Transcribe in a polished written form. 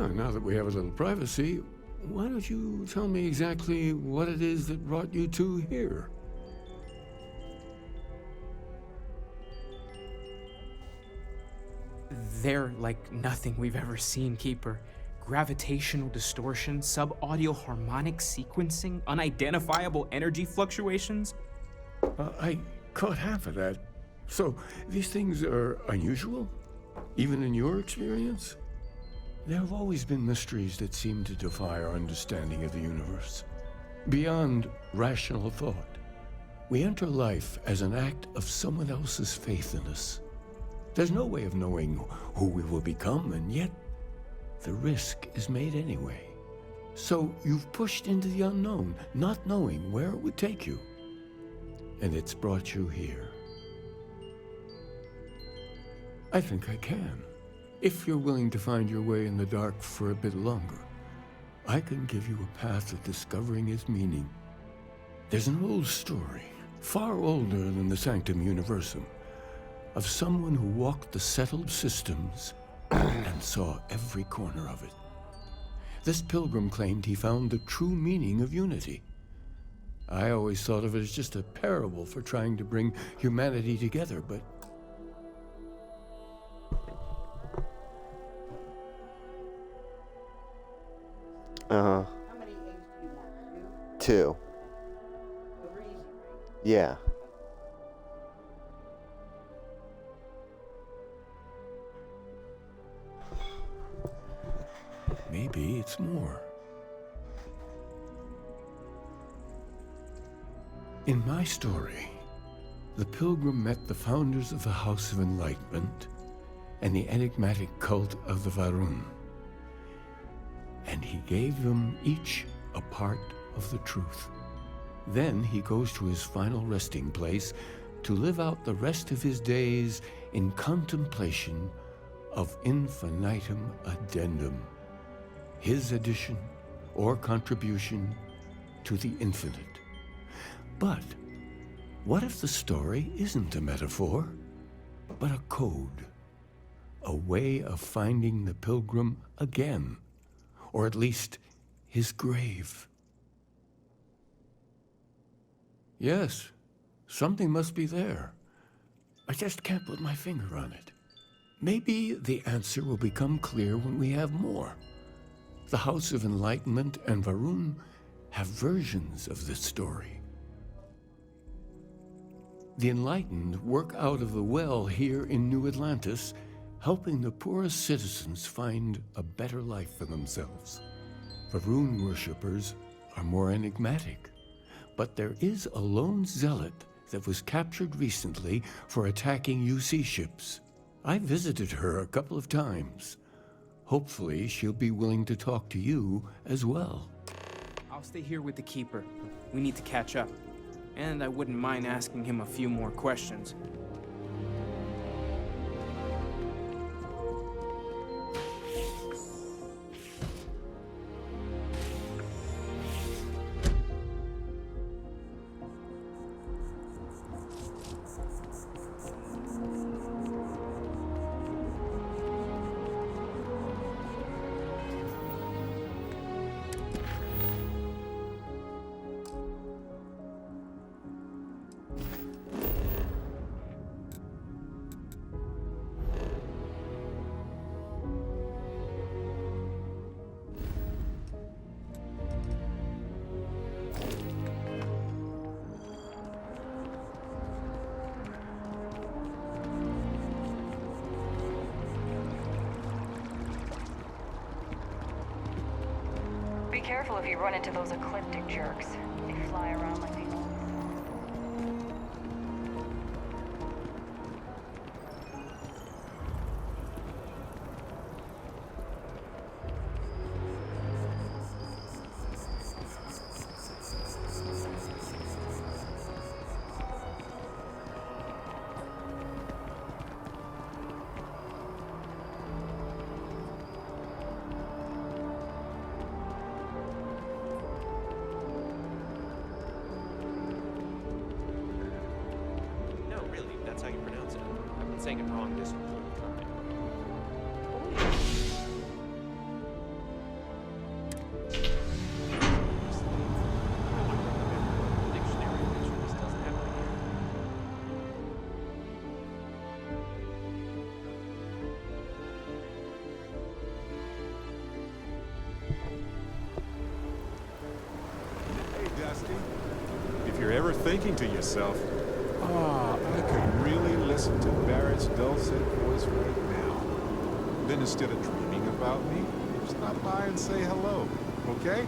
Now that we have a little privacy, why don't you tell me exactly what it is that brought you two here? They're like nothing we've ever seen, Keeper. Gravitational distortion, sub-audio harmonic sequencing, unidentifiable energy fluctuations. I caught half of that. So, these things are unusual? Even in your experience? There have always been mysteries that seem to defy our understanding of the universe. Beyond rational thought, we enter life as an act of someone else's faith in us. There's no way of knowing who we will become, and yet the risk is made anyway. So you've pushed into the unknown, not knowing where it would take you. And it's brought you here. I think I can. If you're willing to find your way in the dark for a bit longer, I can give you a path of discovering its meaning. There's an old story, far older than the Sanctum Universum, of someone who walked the settled systems and saw every corner of it. This pilgrim claimed he found the true meaning of unity. I always thought of it as just a parable for trying to bring humanity together, but How many eggs do you want? 2. Over easy, right? Yeah. maybe it's more. In my story, the pilgrim met the founders of the House of Enlightenment and the enigmatic cult of the Varun. And he gave them each a part of the truth. Then he goes to his final resting place to live out the rest of his days in contemplation of infinitum addendum, his addition or contribution to the infinite. But what if the story isn't a metaphor, but a code, a way of finding the pilgrim again, or at least his grave? Yes, something must be there. I just can't put my finger on it. Maybe the answer will become clear when we have more. The House of Enlightenment and Varun have versions of this story. The Enlightened work out of the well here in New Atlantis, helping the poorest citizens find a better life for themselves. Varun worshippers are more enigmatic, but there is a lone zealot that was captured recently for attacking UC ships. I visited her a couple of times. Hopefully, she'll be willing to talk to you as well. I'll stay here with the Keeper. We need to catch up. And I wouldn't mind asking him a few more questions. Be careful if you run into those ecliptic jerks. They fly around like they own No, really, that's how you pronounce it. I've been saying it wrong this whole time. thinking to yourself, ah, I could really listen to Barrett's dulcet voice right now. Then instead of dreaming about me, stop by and say hello, okay?